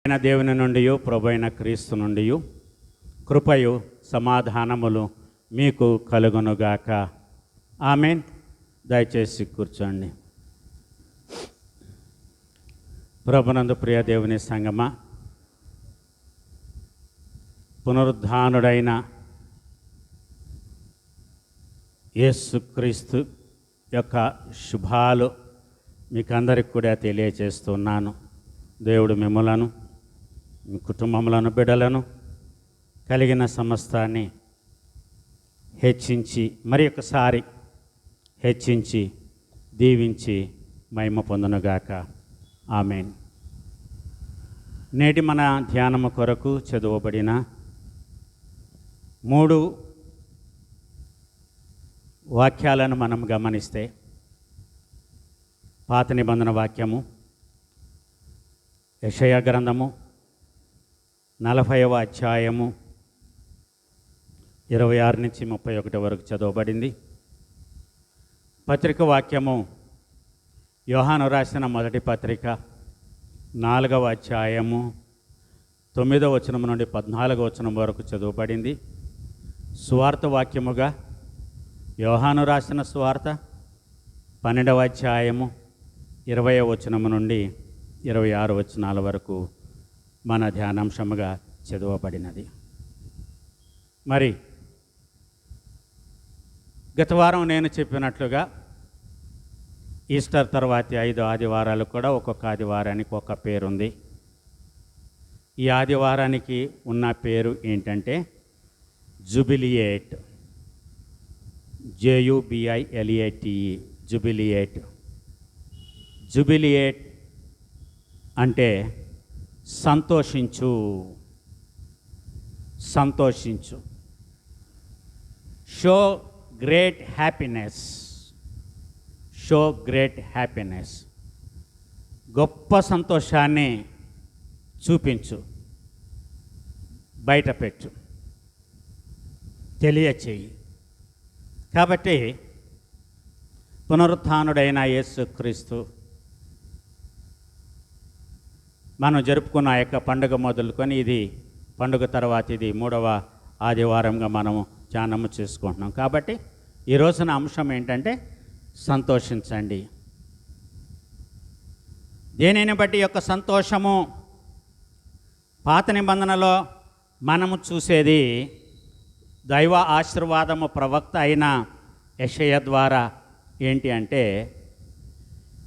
అయిన దేవుని నుండి ప్రభువైన క్రీస్తు నుండి కృపయు సమాధానములు మీకు కలుగునుగాక. ఆమేన్. దయచేసి కూర్చోండి. ప్రభునందు ప్రియ దేవుని సంగమా, పునరుద్ధానుడైన యేసుక్రీస్తు యొక్క శుభాలు మీకు అందరికి కూడా తెలియజేస్తున్నాను. దేవుడు మిమ్మలను, మీ కుటుంబములను, బిడ్డలను, కలిగిన సమస్తాన్ని హెచ్చించి మరి ఒకసారి హెచ్చించి దీవించి మహిమ పొందునుగాక. ఆమేన్. నేటి మన ధ్యానము కొరకు చదువబడిన 3 వాక్యాలను మనం గమనిస్తే, పాత నిబంధన వాక్యము యెషయా గ్రంథము 40వ అధ్యాయము 26 నుంచి 31 వరకు చదవబడింది. పత్రిక వాక్యము యోహాను రాసిన మొదటి పత్రిక 4వ అధ్యాయము 9వ వచనం నుండి 14వ వచనం వరకు చదవబడింది. సువార్త వాక్యముగా యోహాను రాసిన సువార్త 12వ అధ్యాయము 20వ వచనము నుండి 26 వచనాల వరకు మన ధ్యానాంశముగా చదవబడినది. మరి గత వారం నేను చెప్పినట్లుగా ఈస్టర్ తర్వాతి 5 ఆదివారాలు కూడా ఒక్కొక్క ఆదివారానికి ఒక పేరుంది. ఈ ఆదివారానికి ఉన్న పేరు ఏంటంటే జుబిలియేట్. JUBILEATE, జుబిలియేట్. జుబిలియేట్ అంటే సంతోషించు, సంతోషించు. Show great happiness, show great happiness. గొప్ప సంతోషాన్ని చూపించు, బయటపెట్టు, తెలియచేయి. కాబట్టి పునరుత్థానుడైన యేసుక్రీస్తు మనం జరుపుకున్న ఆ యొక్క పండుగ మొదలుకొని ఇది పండుగ తర్వాత ఇది 3వ ఆదివారంగా మనము ధ్యానము చేసుకుంటున్నాం. కాబట్టి ఈ రోజున అంశం ఏంటంటే సంతోషించండి. దేనిని బట్టి యొక్క సంతోషము? పాత నిబంధనలో మనము చూసేది దైవ ఆశీర్వాదము ప్రవక్త అయిన యెషయా ద్వారా ఏంటి అంటే,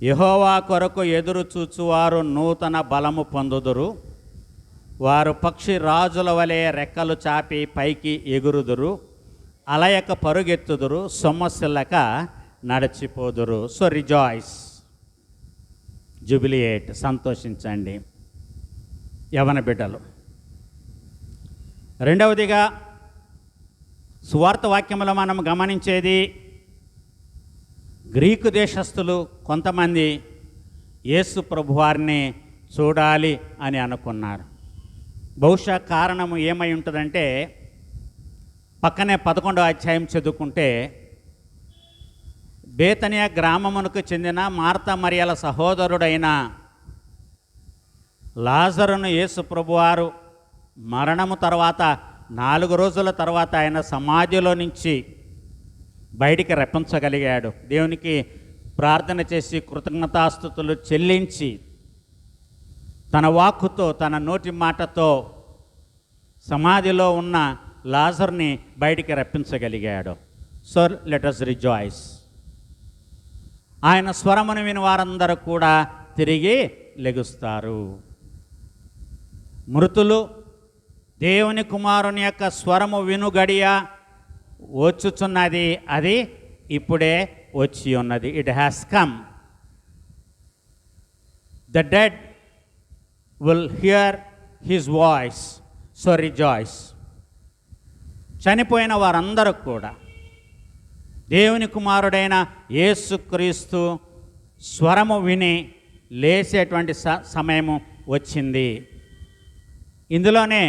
యెహోవా కొరకు ఎదురు చూచువారు నూతన బలము పొందుదురు, వారు పక్షి రాజుల వలె రెక్కలు చాపి పైకి ఎగురుదురు, అలయక పరుగెత్తుదురు, సొమ్మసిల్లక నడిచిపోదురు. సో రిజాయిస్, జుబిలియేట్, సంతోషించండి యవన బిడ్డలు. రెండవదిగా సువార్త వాక్యములో మనం గమనించేది, గ్రీకు దేశస్థులు కొంతమంది యేసు ప్రభువారిని చూడాలి అని అనుకున్నారు. బహుశా కారణము ఏమై ఉంటుందంటే, పక్కనే 11వ అధ్యాయం చదువుకుంటే, బేతనియా గ్రామమునకు చెందిన మార్తా మరియల సహోదరుడైన లాజరును యేసు ప్రభువారు మరణము తర్వాత 4 రోజుల తర్వాత ఆయన సమాధిలో నుంచి బయటికి రప్పించగలిగాడు. దేవునికి ప్రార్థన చేసి కృతజ్ఞతాస్తుతులు చెల్లించి తన వాక్కుతో, తన నోటి మాటతో సమాధిలో ఉన్న లాజర్ని బయటికి రప్పించగలిగాడు. So let us rejoice. ఆయన స్వరమును విని వారందరూ కూడా తిరిగి లెగుస్తారు. మృతులు దేవుని కుమారుని యొక్క స్వరము వినుగడియ వచ్చుచున్నది, అది ఇప్పుడే వచ్చి ఉన్నది. It has come. The dead will here his voice, so rejoice. చనిపోయిన వారందరూ కూడా దేవుని కుమారుడైన యేసుక్రీస్తు స్వరము విని లేచేటువంటి సమయము వచ్చింది. ఇందులోనే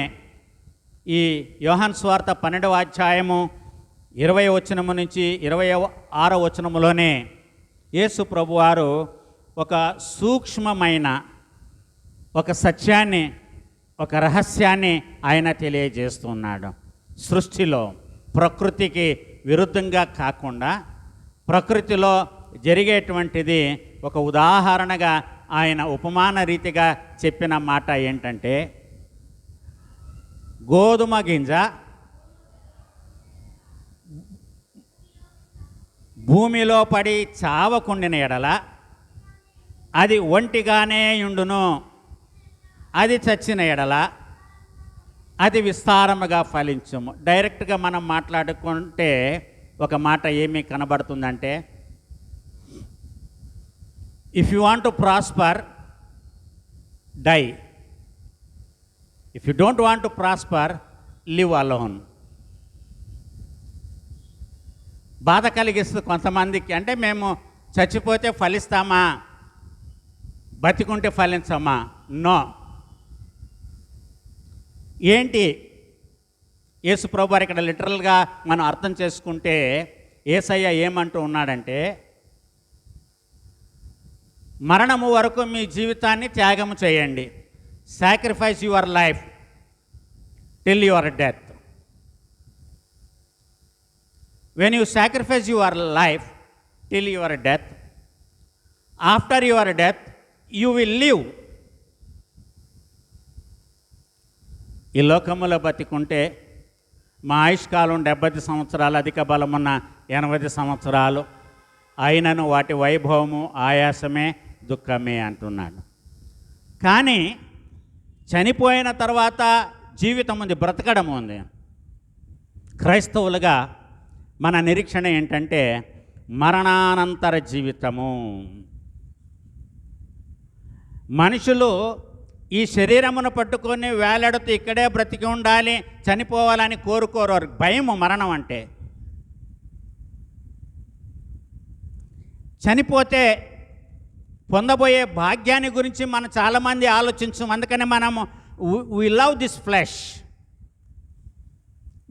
ఈ యోహాను సువార్త 12వ అధ్యాయము 20వ వచనము నుంచి 26వ వచనములోనే యేసు ప్రభువారు ఒక సూక్ష్మమైన ఒక సత్యాన్ని ఒక రహస్యాన్ని ఆయన తెలియజేస్తున్నాడు. సృష్టిలో ప్రకృతికి విరుద్ధంగా కాకుండా ప్రకృతిలో జరిగేటువంటిది ఒక ఉదాహరణగా ఆయన ఉపమాన రీతిగా చెప్పిన మాట ఏంటంటే, గోధుమ గింజ భూమిలో పడి చావకుండిన ఎడల అది ఒంటిగానే ఉండును, అది చచ్చిన ఎడల అది విస్తారముగా ఫలించుము. డైరెక్ట్గా మనం మాట్లాడుకుంటే ఒక మాట ఏమి కనబడుతుందంటే, if you want to prosper, die. If you don't want to prosper, live alone. బాధ కలిగిస్తుంది కొంతమందికి. అంటే మేము చచ్చిపోతే ఫలిస్తామా, బతికుంటే ఫలించమా? నో. ఏంటి యేసు ప్రభువారు ఇక్కడ లిటరల్గా మనం అర్థం చేసుకుంటే యేసయ్య ఏమంటూ ఉన్నాడంటే, మరణము వరకు మీ జీవితాన్ని త్యాగము చేయండి. Sacrifice your life till your death. When you sacrifice your life till your death, after your death you will live. ఈ లోకములో బతికుంటే మా ఆయుష్కాలం 70 సంవత్సరాలు, అధిక బలమున్న 80 సంవత్సరాలు అయినను వాటి వైభవము ఆయాసమే దుఃఖమే అంటున్నాడు. కానీ చనిపోయిన తర్వాత జీవితం ఉంది, బ్రతకడం ఉంది. క్రైస్తవులుగా మన నిరీక్షణ ఏంటంటే మరణానంతర జీవితము. మనుషులు ఈ శరీరమును పట్టుకొని వేలాడుతూ ఇక్కడే బ్రతికి ఉండాలి, చనిపోవాలని కోరుకోరు. భయము మరణం అంటే. చనిపోతే పొందబోయే భాగ్యాన్ని గురించి మనం చాలామంది ఆలోచించం. అందుకని మనము we love this flesh,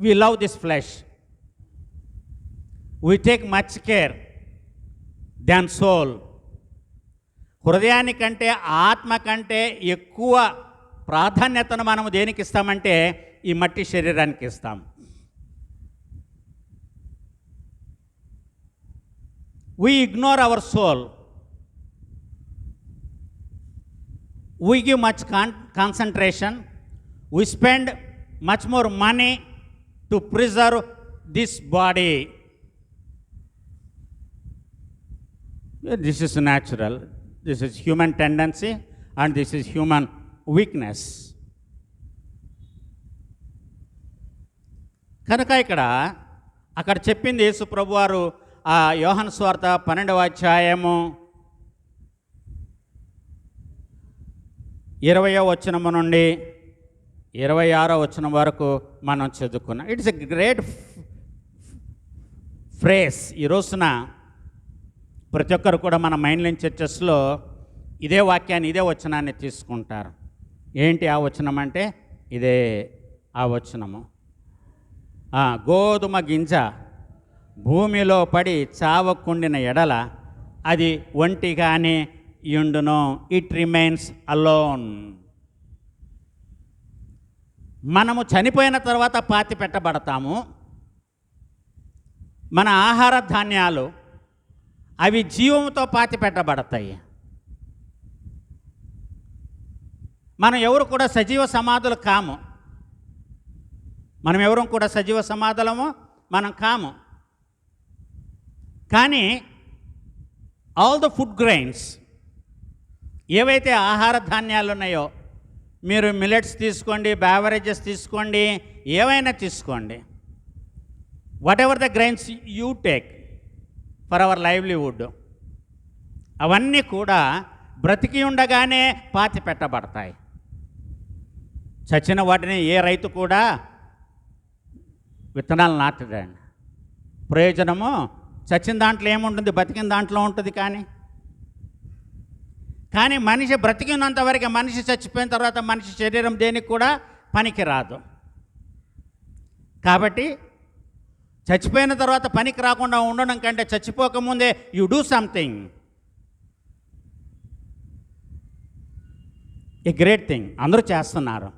we love this flesh, we take much care than soul. హృదయానికంటే ఆత్మ కంటే ఎక్కువ ప్రాధాన్యతను మనము దేనికి ఇస్తామంటే ఈ మట్టి శరీరానికి ఇస్తాం. we ignore our soul, we give much concentration, we spend much more money to preserve this body. This is natural, this is human tendency and this is human weakness. కనుక అక్కడ చెప్పింది యేసు ప్రభువారు ఆ యోహాను సువార్త 12వ అధ్యాయము 20వ వచనము నుండి 26వ వచనం వరకు మనం చదువుకున్నాం. It's a great phrase. ఈ రోజున ప్రతి ఒక్కరు కూడా మన మైండ్లైన్ చర్చెస్లో ఇదే వాక్యాన్ని, ఇదే వచనాన్ని తీసుకుంటారు. ఏంటి ఆ వచనం అంటే ఇదే ఆ వచనము. గోధుమ గింజ భూమిలో పడి చావకుండిన ఎడల అది ఒంటిగానే యుండును, ఇట్ రిమైన్స్ అలోన్. మనము చనిపోయిన తర్వాత పాతి పెట్టబడతాము. మన ఆహార ధాన్యాలు అవి జీవంతో పాతి పెట్టబడతాయి. మనం ఎవరు కూడా సజీవ సమాధులు కాము. మనం ఎవరు కూడా సజీవ సమాధులము మనం కాము. కానీ ఆల్ ద ఫుడ్ గ్రెయిన్స్, ఏవైతే ఆహార ధాన్యాలు ఉన్నాయో, మీరు మిల్లెట్స్ తీసుకోండి, బ్యావరేజెస్ తీసుకోండి, ఏవైనా తీసుకోండి, what ever the grains you take for hour livelihood, అవన్నీ కూడా బ్రతికి ఉండగానే పాతి పెట్టబడతాయి. చచ్చిన వాటిని ఏ రైతు కూడా విత్తనాలు నాటడండి. ప్రయోజనము చచ్చిన దాంట్లో ఏముంటుంది, బతికిన దాంట్లో ఉంటుంది. కానీ మనిషి బ్రతికినంత వరకు, మనిషి చచ్చిపోయిన తర్వాత మనిషి శరీరం దేనికి కూడా పనికి రాదు. కాబట్టి చచ్చిపోయిన తర్వాత పనికి రాకుండా ఉండడం కంటే చచ్చిపోకముందే you do something, a great thing. అందరూ చేస్తున్నారు.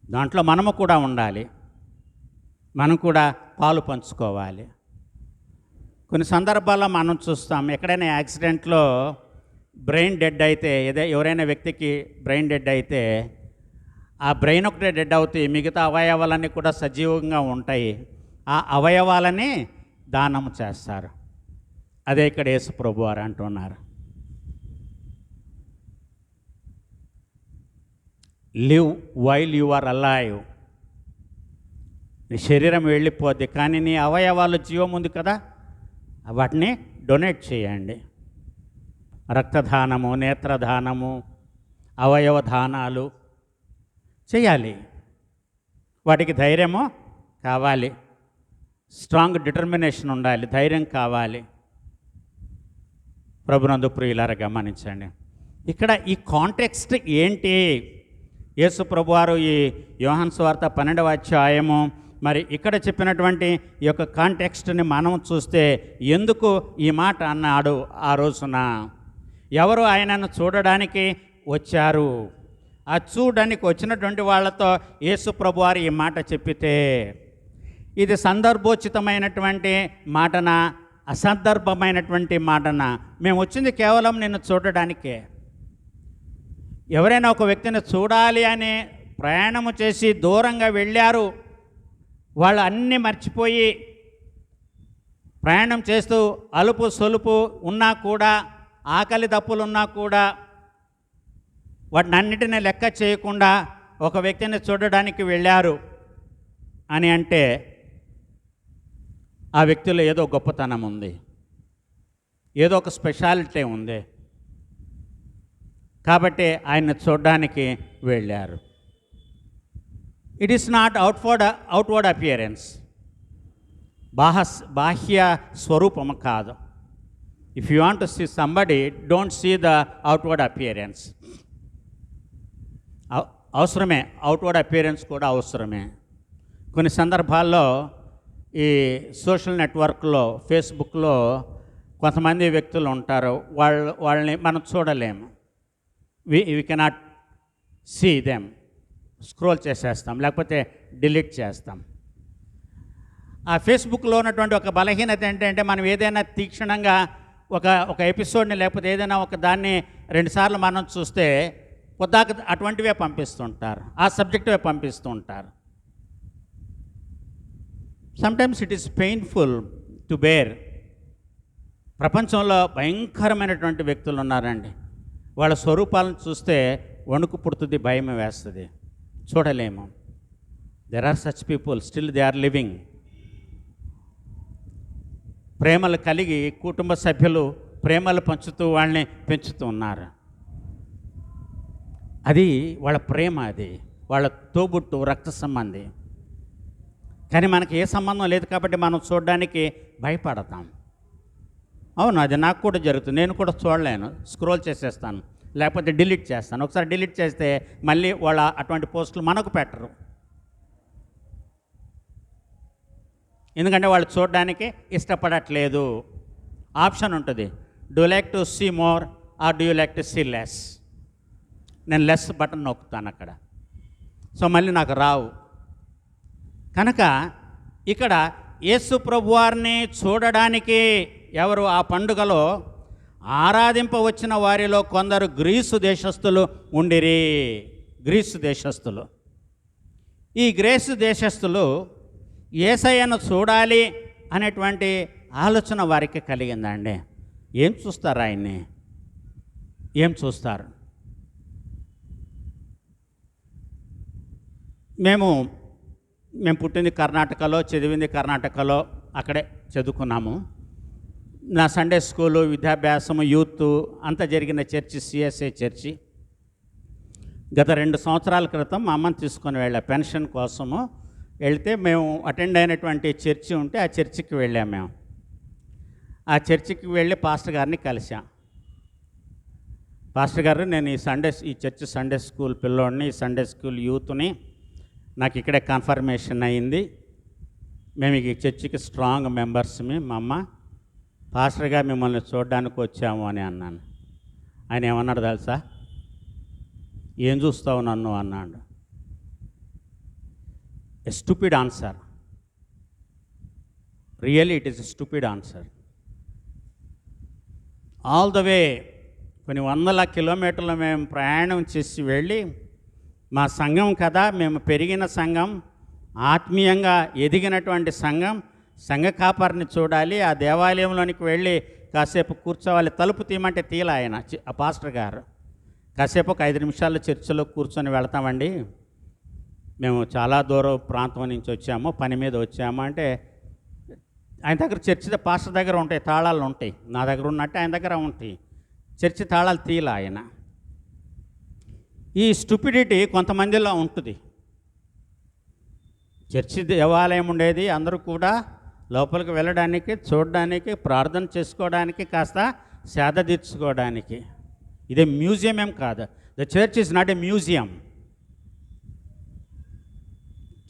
దాంట్లో మనము కూడా ఉండాలి, మనం కూడా పాలు పంచుకోవాలి. కొన్ని సందర్భాల్లో మనం చూస్తాం, ఎక్కడైనా యాక్సిడెంట్లో బ్రెయిన్ డెడ్ అయితే, ఎవరైనా వ్యక్తికి బ్రెయిన్ డెడ్ అయితే ఆ బ్రెయిన్ ఒకటే డెడ్ అవుతాయి, మిగతా అవయవాలన్నీ కూడా సజీవంగా ఉంటాయి. ఆ అవయవాలని దానం చేస్తారు. అదే ఇక్కడ యేసు ప్రభువారు అంటున్నారు. Live while you are alive. నీ శరీరం వెళ్ళిపోద్ది, కానీ నీ అవయవాలు జీవం ఉంది కదా, వాటిని డొనేట్ చేయండి. రక్తదానము, నేత్రదానము, అవయవ దానాలు చేయాలి. వాటికి ధైర్యము కావాలి, స్ట్రాంగ్ డిటర్మినేషన్ ఉండాలి, ధైర్యం కావాలి. ప్రభునందు ప్రియులారా గమనించండి, ఇక్కడ ఈ కాంటెక్స్ట్ ఏంటి? యేసు ప్రభువారు ఈ యోహాను సువార్త 12వ అధ్యాయము మరి ఇక్కడ చెప్పినటువంటి ఈ యొక్క కాంటెక్స్ట్ని మనం చూస్తే, ఎందుకు ఈ మాట అన్నాడు ఆ రోజున? ఎవరు ఆయనను చూడడానికి వచ్చారు? ఆ చూడడానికి వచ్చినటువంటి వాళ్ళతో యేసు ప్రభువారు ఈ మాట చెప్పితే, ఇది సందర్భోచితమైనటువంటి మాటన, అసందర్భమైనటువంటి మాటన? మేము వచ్చింది కేవలం నిన్ను చూడడానికే. ఎవరైనా ఒక వ్యక్తిని చూడాలి అని ప్రయాణము చేసి దూరంగా వెళ్ళారు, వాళ్ళు అన్నీ మర్చిపోయి ప్రయాణం చేస్తూ అలుపు సొలుపు ఉన్నా కూడా, ఆకలి దప్పులు ఉన్నా కూడా, వాటిని అన్నిటినీ లెక్క చేయకుండా ఒక వ్యక్తిని చూడడానికి వెళ్ళారు అని అంటే, ఆ వ్యక్తిలో ఏదో గొప్పతనం ఉంది, ఏదో ఒక స్పెషాలిటీ ఉంది. కాబట్టి ఆయన్ని చూడడానికి వెళ్ళారు. It is not outward appearance, బాహ్య స్వరూపము కాదు. If you want to see somebody, don't see the outward appearance. అవసరమే, అవుట్వర్డ్ అపియరెన్స్ కూడా అవసరమే. కొన్ని సందర్భాల్లో ఈ సోషల్ నెట్వర్క్లో, ఫేస్బుక్లో కొంతమంది వ్యక్తులు ఉంటారు, వాళ్ళని మనం చూడలేము. We cannot see them, scroll చేసేస్తాం, లేకపోతే డిలీట్ చేస్తాం. ఆ ఫేస్బుక్లో ఉన్నటువంటి ఒక బలహీనత ఏంటంటే, మనం ఏదైనా తీక్షణంగా ఒక ఎపిసోడ్ని లేకపోతే ఏదైనా ఒక దాన్ని 2 సార్లు మనం చూస్తే పొద్దాక అటువంటివే పంపిస్తుంటారు, ఆ సబ్జెక్టువే పంపిస్తూ ఉంటారు. Sometimes it is painful to bear. ప్రపంచంలో భయంకరమైనటువంటి వ్యక్తులు ఉన్నారండి, వాళ్ళ స్వరూపాలను చూస్తే వణుకు పుడుతుంది, భయం వేస్తుంది, చూడలేము. There are such people, still they are living. ప్రేమలు కలిగి కుటుంబ సభ్యులు ప్రేమలు పంచుతూ వాళ్ళని పెంచుతూ ఉన్నారు. అది వాళ్ళ ప్రేమ, అది వాళ్ళ తోబుట్టు, రక్త సంబంధి. కానీ మనకి ఏ సంబంధం లేదు కాబట్టి మనం చూడడానికి భయపడతాం. అవును, అది నాకు కూడా జరుగుతుంది. నేను కూడా చూడలేను, స్క్రోల్ చేసేస్తాను, లేకపోతే డిలీట్ చేస్తాను. ఒకసారి డిలీట్ చేస్తే మళ్ళీ వాళ్ళ అటువంటి పోస్టులు మనకు పెట్టరు, ఎందుకంటే వాళ్ళు చూడడానికి ఇష్టపడట్లేదు. ఆప్షన్ ఉంటుంది, do like to see more or do you like to see less. నేను లెస్ బటన్ నొక్కుతాను అక్కడ, సో మళ్ళీ నాకు రావు. కనుక ఇక్కడ యేసు ప్రభువారిని చూడడానికి ఎవరు ఆ పండుగలో ఆరాధింపవచ్చిన వారిలో కొందరు గ్రీసు దేశస్థులు ఉండిరి. గ్రీసు దేశస్థులు, ఈ గ్రీసు దేశస్థులు యేసయ్యను చూడాలి అనేటువంటి ఆలోచన వారికి కలిగిందండి. ఏం చూస్తారు ఆయన్ని? ఏం చూస్తారు? మేము పుట్టింది కర్ణాటకలో, చదివింది కర్ణాటకలో, అక్కడే చదువుకున్నాము. నా సండే స్కూలు, విద్యాభ్యాసము, యూత్ అంతా జరిగిన చర్చి సిఎస్ఐ చర్చి. గత 2 సంవత్సరాల క్రితం మా అమ్మని తీసుకొని వెళ్ళా పెన్షన్ కోసము. వెళితే మేము అటెండ్ అయినటువంటి చర్చి ఉంటే ఆ చర్చికి వెళ్ళాము. మేము ఆ చర్చికి వెళ్ళి పాస్టర్ గారిని కలిసాం. పాస్టర్ గారు, నేను ఈ చర్చి సండే స్కూల్ పిల్లోడిని, ఈ సండే స్కూల్ యూత్ని, నాకు ఇక్కడే కన్ఫర్మేషన్ అయింది, మేము ఈ చర్చికి స్ట్రాంగ్ మెంబర్స్మి. మా అమ్మ పాస్టర్గా మిమ్మల్ని చూడడానికి వచ్చాము అని అన్నాను. ఆయన ఏమన్నాడు తెలుసా? ఏం చూస్తావు నన్ను అన్నాడు. A stupid answer. Really it is a stupid answer. All the way కొన్ని వందల కిలోమీటర్లు మేము ప్రయాణం చేసి వెళ్ళి, మా సంఘం కదా, మేము పెరిగిన సంఘం, ఆత్మీయంగా ఎదిగినటువంటి సంఘం, సంఘ కాపరిని చూడాలి, ఆ దేవాలయంలోనికి వెళ్ళి కాసేపు కూర్చోవాలి. తలుపు తీయమంటే తీల ఆయన, ఆ పాస్టర్ గారు. కాసేపు ఒక 5 నిమిషాలు చర్చిలో కూర్చొని వెళ్తామండి, మేము చాలా దూరం ప్రాంతం నుంచి వచ్చాము, పని మీద వచ్చాము అంటే, ఆయన దగ్గర చర్చి పాస్టర్ దగ్గర ఉంటాయి, తాళాలు ఉంటాయి. నా దగ్గర ఉన్నట్టు ఆయన దగ్గర ఉంటాయి. చర్చి తాళాలు తీల ఆయన. ఈ స్టూపిడిటీ కొంతమందిలో ఉంటుంది. చర్చి దేవాలయం ఉండేది, అందరూ కూడా లోపలికి వెళ్ళడానికి, చూడడానికి, ప్రార్థన చేసుకోవడానికి, కాస్త సేద తీర్చుకోవడానికి. ఇదే మ్యూజియం ఏం కాదు. The church is not a museum.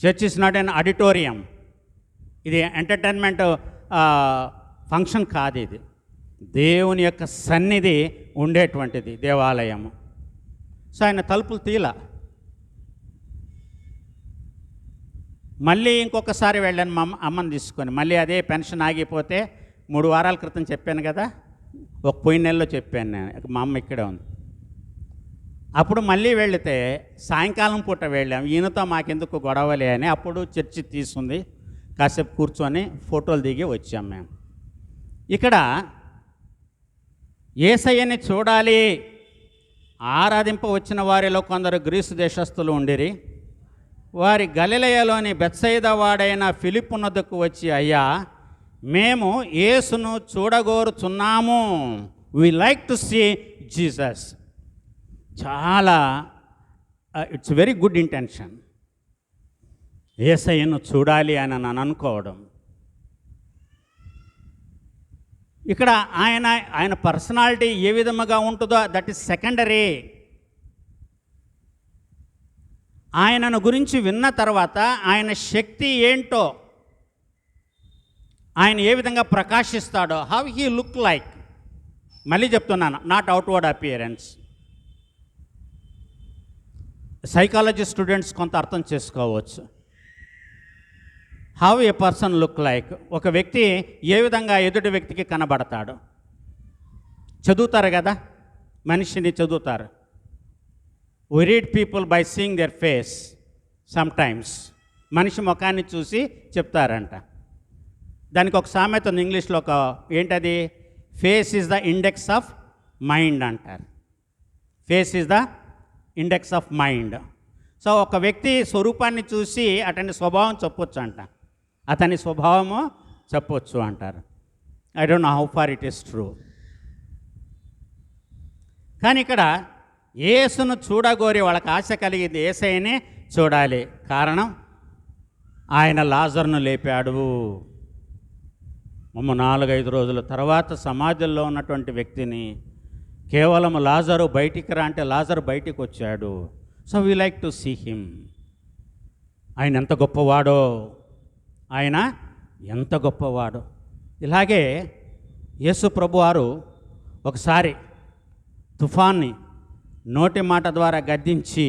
Church is not an auditorium. ఇది ఎంటర్టైన్మెంట్ ఫంక్షన్ కాదు. ఇది దేవుని యొక్క సన్నిధి ఉండేటువంటిది దేవాలయము. సో ఆయన తలుపులు తీల. మళ్ళీ ఇంకొకసారి వెళ్ళాను మా అమ్మని తీసుకొని. మళ్ళీ అదే పెన్షన్ ఆగిపోతే 3 వారాల క్రితం చెప్పాను కదా, ఒక పోయిన నెలలో చెప్పాను నేను, మా అమ్మ ఇక్కడే ఉంది. అప్పుడు మళ్ళీ వెళితే సాయంకాలం పూట వెళ్ళాం. ఈయనతో మాకెందుకు గొడవలే అని అప్పుడు చర్చి తీసుకుంది. కాసేపు కూర్చొని ఫోటోలు దిగి వచ్చాం మేము. ఇక్కడ యేసయ్యని చూడాలి, ఆరాధింప వచ్చిన వారిలో కొందరు గ్రీసు దేశస్థులు ఉండిరి. వారి గలిలయలోని బెత్సయిదా వాడైన ఫిలిప్పునొద్దకు వచ్చి, అయ్యా, మేము యేసును చూడగోరుచున్నాము, we like to see Jesus. చాలా ఇట్స్ వెరీ గుడ్ ఇంటెన్షన్. యేసయ్యను చూడాలి అని నన్ను అనుకోవడం. ఇక్కడ ఆయన పర్సనాలిటీ ఏ విధముగా ఉంటుందో దట్ ఈస్ సెకండరీ. ఆయనను గురించి విన్న తర్వాత ఆయన శక్తి ఏంటో, ఆయన ఏ విధంగా ప్రకాశిస్తాడో, హౌ హీ లుక్ లైక్. మళ్ళీ చెప్తున్నాను, not outward appearance. Psychology students కొంత అర్థం చేసుకోవచ్చు. How A person look like. ఒక వ్యక్తి ఏ విధంగా ఎదుటి వ్యక్తికి కనబడతాడు. చదువుతారు కదా, మనిషిని చదువుతారు. We read people by seeing their face sometimes. మనిషి ముఖాన్ని చూసి చెప్తారంట. దానికి ఒక సామెత ఉంది ఇంగ్లీష్లో, ఒక ఏంటది, face is the index of mind అంటారు. Face is the index of mind. So ఒక వ్యక్తి స్వరూపాన్ని చూసి అతని స్వభావం చెప్పొచ్చు అంట, అతని స్వభావము చెప్పొచ్చు అంటారు. I don't know how far it is true. కానీ ఇక్కడ యేసును చూడగోరి వాళ్ళకి ఆశ కలిగింది, యేసయ్యనే చూడాలి. కారణం, ఆయన లాజరును లేపాడు. 4-5 రోజుల తర్వాత సమాజంలో ఉన్నటువంటి వ్యక్తిని కేవలం లాజరు బయటికి రా అంటే లాజరు బయటికి వచ్చాడు. So we like to see him. ఆయన ఎంత గొప్పవాడో, ఆయన ఎంత గొప్పవాడో. ఇలాగే యేసు ప్రభువారు ఒకసారి తుఫాన్ని నోటి మాట ద్వారా గద్దించి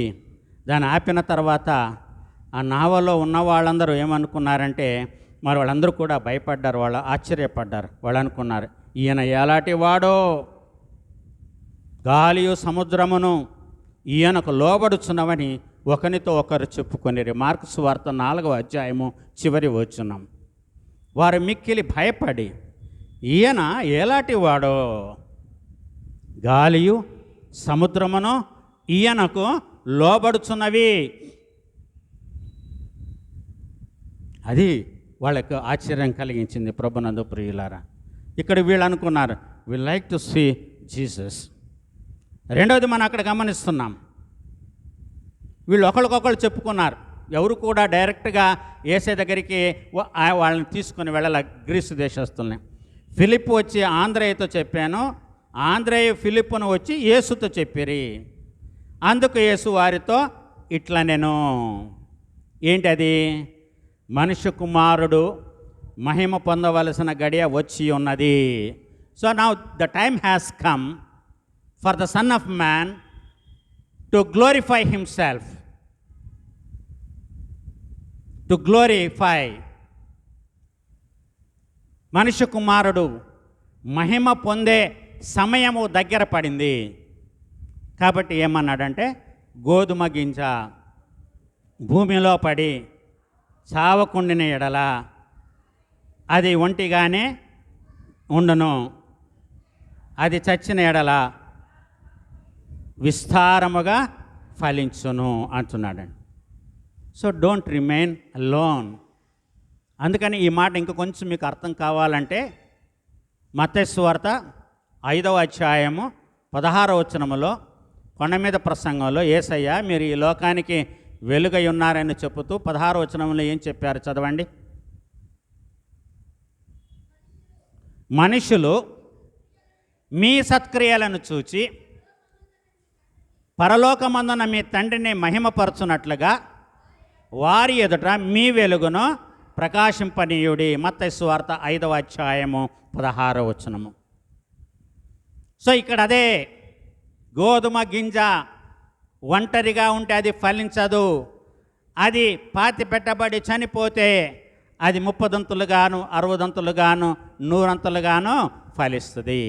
దాన్ని ఆపిన తర్వాత ఆ నావలో ఉన్న వాళ్ళందరూ ఏమనుకున్నారంటే, మరి వాళ్ళందరూ కూడా భయపడ్డారు, వాళ్ళు ఆశ్చర్యపడ్డారు. వాళ్ళు అనుకున్నారు, ఈయన ఎలాంటి వాడో, గాలియు సముద్రమును ఈయనకు లోబడుచున్నవని ఒకరితో ఒకరు చెప్పుకొనిరి. మార్కు సువార్త 4వ అధ్యాయము చివరి వచనం. వారు మిక్కిలి భయపడి, ఈయన ఎలాంటి వాడో, గాలియు సముద్రమును ఈయనకు లోబడుచున్నవి. అది వాళ్ళకు ఆశ్చర్యం కలిగించింది. ప్రభునందు ప్రియులారా, ఇక్కడ వీళ్ళు అనుకున్నారు, we like to see Jesus. రెండవది మనం అక్కడ గమనిస్తున్నాం, వీళ్ళు ఒకరికొకరు చెప్పుకున్నారు. ఎవరు కూడా డైరెక్ట్గా యేసే దగ్గరికి వాళ్ళని తీసుకొని వెళ్ళాల, గ్రీసు దేశస్తుల్ని. ఫిలిప్ వచ్చి ఆంద్రేయతో చెప్పాను, ఆంద్రేయ ఫిలిప్పును వచ్చి యేసుతో చెప్పిరి. అందుకు యేసు వారితో ఇట్లా, నేను ఏంటది, మనుష్య కుమారుడు మహిమ పొందవలసిన గడియ వచ్చి ఉన్నది. So now the time has come for the son of man to glorify himself. To glorify. మనుష్య కుమారుడు మహిమ పొందే సమయము దగ్గర పడింది. కాబట్టి ఏమన్నాడంటే, గోధుమ గింజ భూమిలో పడి చావకుండిన ఎడల అది ఒంటిగానే ఉండును, అది చచ్చిన ఎడల విస్తారముగా ఫలించును అంటున్నాడండి. So don't remain alone. అందుకని ఈ మాట ఇంక కొంచెం మీకు అర్థం కావాలంటే మత్తయి సువార్త 5వ అధ్యాయము 16వ వచనములో కొండ మీద ప్రసంగంలో యేసయ్య మీరు ఈ లోకానికి వెలుగై ఉన్నారని చెబుతూ 16వ వచనంలో ఏం చెప్పారు చదవండి. మనుషులు మీ సత్క్రియలను చూచి పరలోకమందున మీ తండ్రిని మహిమపరచునట్లుగా వారి ఎదుట మీ వెలుగును ప్రకాశింపనీయుడి. మత్తయి సువార్త 5వ అధ్యాయము 16వ వచనము. సో ఇక్కడ అదే గోధుమ గింజ ఒంటరిగా ఉంటే అది ఫలించదు. అది పాతి పెట్టబడి చనిపోతే అది 30 దంతులుగాను 60 దంతులుగాను 100 అంతులుగాను ఫలిస్తుంది.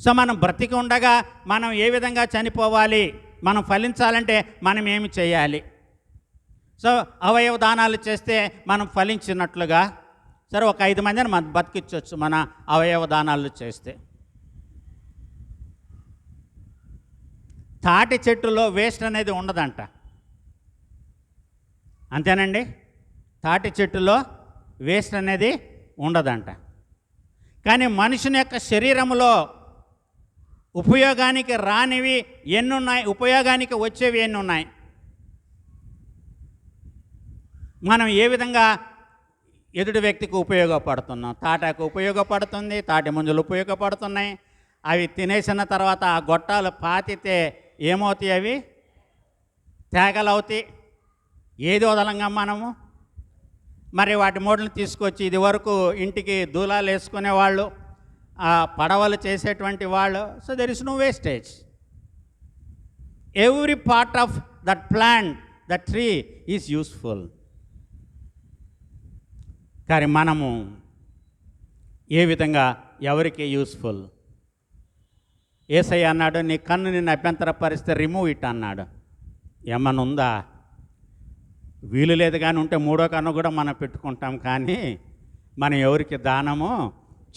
సో మనం బ్రతికి ఉండగా మనం ఏ విధంగా చనిపోవాలి, మనం ఫలించాలంటే మనం ఏమి చేయాలి? సో అవయవ దానాలు చేస్తే మనం ఫలించినట్లుగా, సరే ఒక 5 మందిని మనం బతికించవచ్చు మన అవయవ దానాలు చేస్తే. తాటి చెట్టులో వేస్ట్ అనేది ఉండదంట, అంతేనండి. తాటి చెట్టులో వేస్ట్ అనేది ఉండదంట. కానీ మనుషుని యొక్క శరీరంలో ఉపయోగానికి రానివి ఎన్నున్నాయి, ఉపయోగానికి వచ్చేవి ఎన్నున్నాయి. మనం ఏ విధంగా ఎదుటి వ్యక్తికి ఉపయోగపడుతున్నాం? తాటాకు ఉపయోగపడుతుంది, తాటి ముంజలు ఉపయోగపడుతున్నాయి. అవి తినేసిన తర్వాత ఆ గొట్టాలు పాతితే ఏమవుతాయి? అవి తేగలవుతాయి. ఏది వదలంగా మనము మరి వాటి మూటలను తీసుకొచ్చి ఇది వరకు ఇంటికి దూలాలు వేసుకునేవాళ్ళు, పడవలు చేసేటువంటి వాళ్ళు. So there is no wastage. Every part of that plant, that tree is useful. కానీ మనము ఏ విధంగా ఎవరికి యూస్ఫుల్? యేసయ్య అన్నాడు, నీ కన్ను నిన్ను అభ్యంతరపరిస్తే రిమూవ్ ఇట్ అన్నాడు. ఏమన్నా ఉందా? వీలు లేదు. కానీ ఉంటే 3వ కన్ను కూడా మనం పెట్టుకుంటాం, కానీ మనం ఎవరికి దానము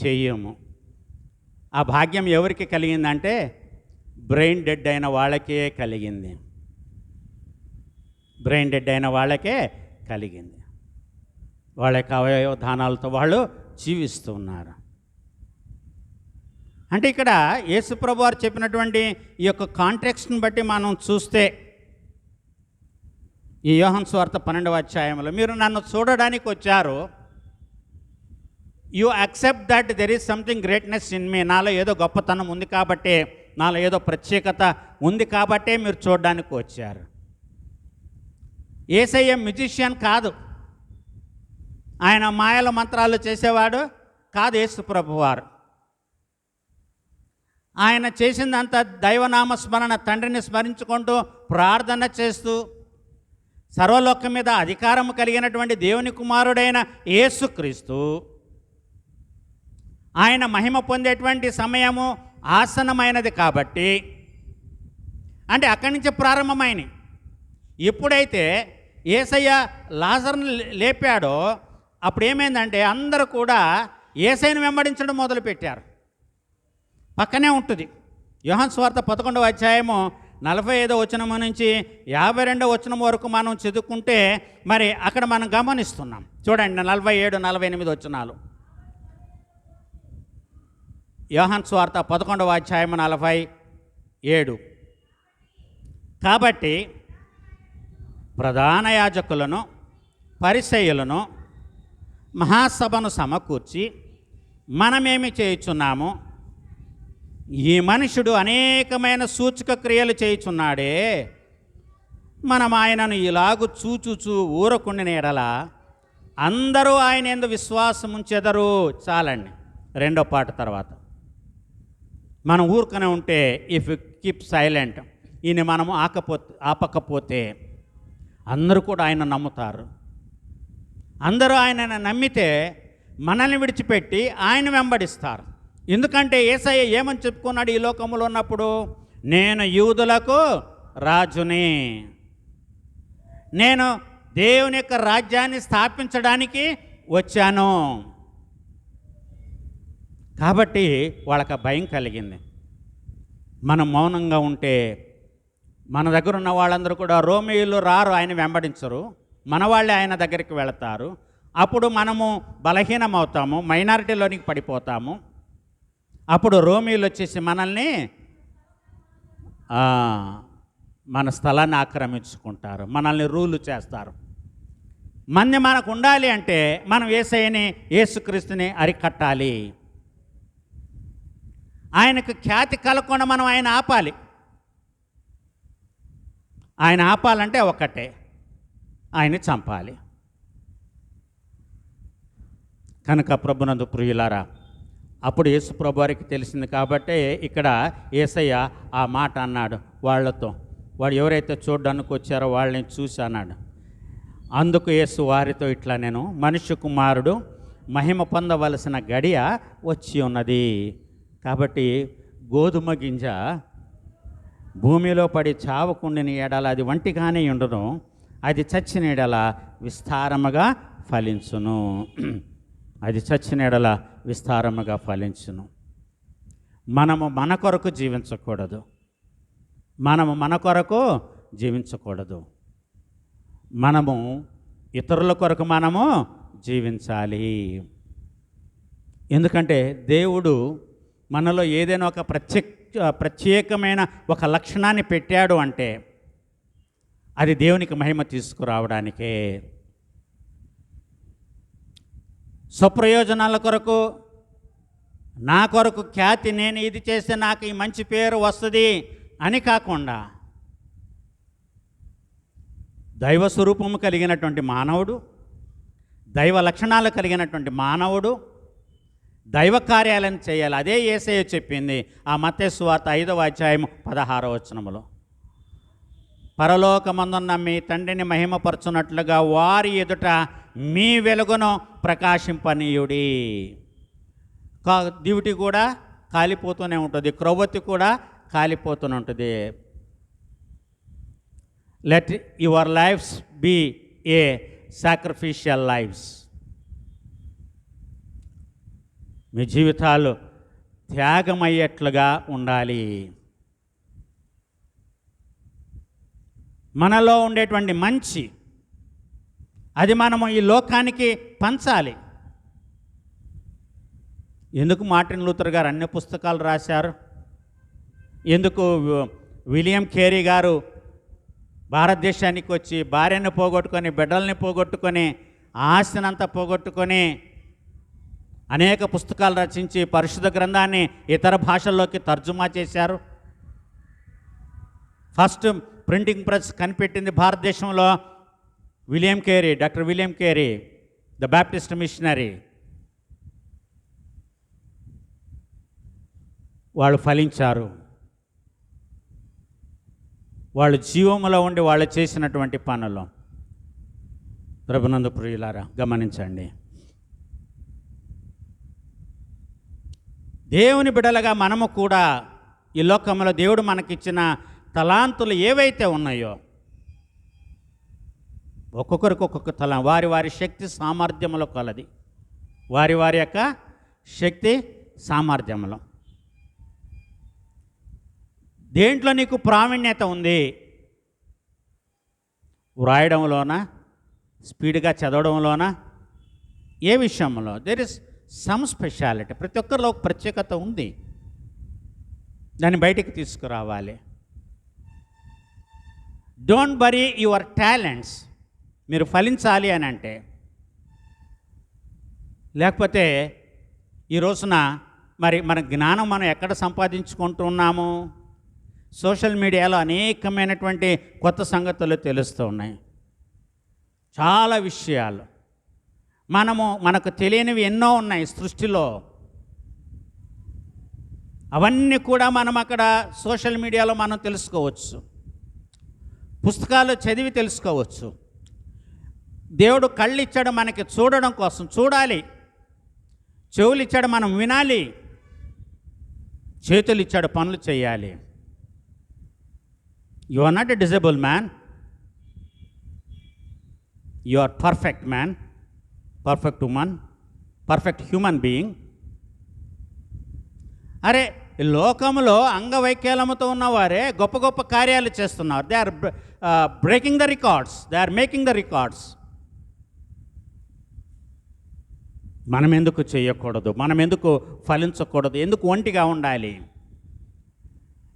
చెయ్యము. ఆ భాగ్యం ఎవరికి కలిగిందంటే బ్రెయిన్ డెడ్ అయిన వాళ్ళకే కలిగింది. బ్రెయిన్ డెడ్ అయిన వాళ్ళకే కలిగింది. వాళ్ళ యొక్క అవయవ దానాలతో వాళ్ళు జీవిస్తూ ఉన్నారు. అంటే ఇక్కడ యేసుప్రభు వారు చెప్పినటువంటి ఈ యొక్క కాంటెక్స్ట్ని బట్టి మనం చూస్తే ఈ యోహాను సువార్త 12వ అధ్యాయంలో మీరు నన్ను చూడడానికి వచ్చారు, you accept that there is something greatness in me. నాలో ఏదో గొప్పతనం ఉంది కాబట్టే, నాలో ఏదో ప్రత్యేకత ఉంది కాబట్టే మీరు చూడడానికి వచ్చారు. యేసయ్య మ్యూజిషియన్ కాదు, ఆయన మాయల మంత్రాలు చేసేవాడు కాదు. యేసు ప్రభువారు ఆయన చేసిందంతా దైవనామ స్మరణ, తండ్రిని స్మరించుకుంటూ ప్రార్థన చేస్తూ సర్వలోకం మీద అధికారం కలిగినటువంటి దేవుని కుమారుడైన యేసుక్రీస్తు ఆయన మహిమ పొందేటువంటి సమయము ఆసన్నమైనది కాబట్టి, అంటే అక్కడి నుంచి ప్రారంభమైనవి. ఎప్పుడైతే యేసయ్య లాజరును లేపాడో అప్పుడు ఏమైందంటే అందరూ కూడా యేసయ్యను వెంబడించడం మొదలుపెట్టారు. పక్కనే ఉంటుంది యోహాను సువార్త 11వ అధ్యాయము 45వ వచనం నుంచి 52వ వచనం వరకు మనం చదువుకుంటే మరి అక్కడ మనం గమనిస్తున్నాం. చూడండి 47, 48 వచనాలు. యోహాను సువార్త 11వ అధ్యాయము 47. కాబట్టి ప్రధాన యాజకులను పరిసయ్యులను మహాసభను సమకూర్చి మనమేమి చేయుచున్నాము? ఈ మనుషుడు అనేకమైన సూచక క్రియలు చేయుచున్నాడే, మనం ఆయనను ఇలాగు చూచుచూ ఊరకుండిన ఎడల అందరూ ఆయన యందు విశ్వాసం ఉంచెదరు. చాలండి, 2వ పాట తర్వాత. మనం ఊరుకనే ఉంటే, ఇఫ్ యు కీప్ సైలెంట్, ఈయన మనము ఆపకపోతే అందరూ కూడా ఆయన నమ్ముతారు. అందరూ ఆయనను నమ్మితే మనల్ని విడిచిపెట్టి ఆయన వెంబడిస్తారు. ఎందుకంటే యేసయ్య ఏమని చెప్పుకున్నాడు ఈ లోకంలో ఉన్నప్పుడు? నేను యూదులకు రాజుని, నేను దేవుని యొక్క రాజ్యాన్ని స్థాపించడానికి వచ్చాను. కాబట్టి వాళ్ళకి భయం కలిగింది. మనం మౌనంగా ఉంటే మన దగ్గర ఉన్న వాళ్ళందరూ కూడా రోమీయులు రారు, ఆయన వెంబడించరు, మన వాళ్ళే ఆయన దగ్గరికి వెళతారు. అప్పుడు మనము బలహీనం అవుతాము, మైనారిటీలోనికి పడిపోతాము. అప్పుడు రోమీయులు వచ్చేసి మనల్ని మన స్థలాన్ని ఆక్రమించుకుంటారు, మనల్ని రూలు చేస్తారు. మనకు ఉండాలి అంటే మనం యేసయ్యని, యేసుక్రీస్తుని అరికట్టాలి. ఆయనకు ఖ్యాతి కలగకుండా మనం ఆయన ఆపాలి. ఆయన ఆపాలంటే ఒకటే, ఆయన్ని చంపాలి. కనుక ప్రభునందు ప్రియులారా, అప్పుడు యేసు ప్రభు వారికి తెలిసింది కాబట్టి ఇక్కడ యేసయ్య ఆ మాట అన్నాడు వాళ్ళతో. వాడు ఎవరైతే చూడడానికి వచ్చారో వాళ్ళని చూసి అన్నాడు. అందుకు యేసు వారితో ఇట్లా, నేను మనుష్య కుమారుడు మహిమ పొందవలసిన గడియ వచ్చి ఉన్నది. కాబట్టి గోధుమ గింజ భూమిలో పడి చావకుండిన ఎడల అది వంటిగానే ఉండును, అది చచ్చిన ఎడల విస్తారముగా ఫలించును. అది చచ్చిన ఎడల విస్తారముగా ఫలించును. మనము మన కొరకు జీవించకూడదు, మనము మన కొరకు జీవించకూడదు. మనము ఇతరుల కొరకు మనము జీవించాలి. ఎందుకంటే దేవుడు మనలో ఏదైనా ఒక ప్రత్యేకమైన ఒక లక్షణాన్ని పెట్టాడు అంటే అది దేవునికి మహిమ తీసుకురావడానికే. స్వప్రయోజనాల కొరకు, నా కొరకు ఖ్యాతి, నేను ఇది చేస్తే నాకు ఈ మంచి పేరు వస్తుంది అని కాకుండా, దైవ స్వరూపము కలిగినటువంటి మానవుడు, దైవ లక్షణాలు కలిగినటువంటి మానవుడు దైవ కార్యాలను చేయాలి. అదే యేసయ్య చెప్పింది ఆ మత్తయి సువార్త 5వ అధ్యాయం 16వ వచనములో. పరలోకమందున్న మీ తండ్రిని మహిమపరచునట్లుగా వారి ఎదుట మీ వెలుగును ప్రకాశింపనీయుడి. దివిటి కూడా కాలిపోతూనే ఉంటుంది, క్రొవ్వొత్తి కూడా కాలిపోతూనే ఉంటుంది. Let your lifes be a sacrificial lifes. మీ జీవితాలు త్యాగమయ్యేట్లుగా ఉండాలి. మనలో ఉండేటువంటి మంచి అది మనము ఈ లోకానికి పంచాలి. ఎందుకు మార్టిన్ లూథర్ గారు అన్ని పుస్తకాలు రాశారు? ఎందుకు విలియం కేరీ గారు భారతదేశానికి వచ్చి భార్యను పోగొట్టుకొని, బిడ్డల్ని పోగొట్టుకొని, ఆస్తినంతా పోగొట్టుకొని అనేక పుస్తకాలు రచించి పరిశుద్ధ గ్రంథాన్ని ఇతర భాషల్లోకి తర్జుమా చేశారు? ఫస్ట్ ప్రింటింగ్ ప్రెస్ కనిపెట్టింది భారతదేశంలో William Carey, doctor William Carey, the Baptist missionary. వాళ్ళు ఫలించారు. వాళ్ళు జీవములో ఉండి వాళ్ళు చేసినటువంటి పనులు. ప్రభునందు ప్రియులారా, గమనించండి. దేవుని బిడ్డలుగా మనము కూడా ఈ లోకంలో దేవుడు మనకిచ్చిన తలాంతులు ఏవైతే ఉన్నాయో, ఒక్కొక్కరికి ఒక్కొక్క వారి వారి శక్తి సామర్థ్యంలో కలది, వారి వారి యొక్క శక్తి సామర్థ్యంలో. దేంట్లో నీకు ప్రావీణ్యత ఉంది? వ్రాయడంలోనా, స్పీడ్గా చదవడంలోనా, ఏ విషయంలో? There is some speciality. ప్రతి ఒక్కరిలో ఒక ప్రత్యేకత ఉంది, దాన్ని బయటికి తీసుకురావాలి. Don't bury your talents. మీరు ఫలించాలి అని అంటే, లేకపోతే ఈ రోజున మరి మన జ్ఞానం మనం ఎక్కడ సంపాదించుకుంటున్నాము? సోషల్ మీడియాలో అనేకమైనటువంటి కొత్త సంగతులు తెలుస్తూ ఉన్నాయి, చాలా విషయాలు. మనకు తెలియనివి ఎన్నో ఉన్నాయి సృష్టిలో. అవన్నీ కూడా మనం అక్కడ సోషల్ మీడియాలో మనం తెలుసుకోవచ్చు. పుస్తకాలు చదివి తెలుసుకోవచ్చు. దేవుడు కళ్ళు ఇచ్చాడు మనకి చూడడం కోసం, చూడాలి. చెవులు ఇచ్చాడు మనం వినాలి. చేతులు ఇచ్చాడు పనులు చేయాలి. You are not a disable man, you are perfect man, perfect woman, perfect human being. అరే, లోకంలో అంగవైకల్యముతో ఉన్నవారే గొప్ప గొప్ప కార్యాలు చేస్తున్నారు. They are breaking the records, they are making the records. మనం ఎందుకు చేయకూడదు? మనం ఎందుకు ఫలించకూడదు? ఎందుకు ఒంటిగా ఉండాలి?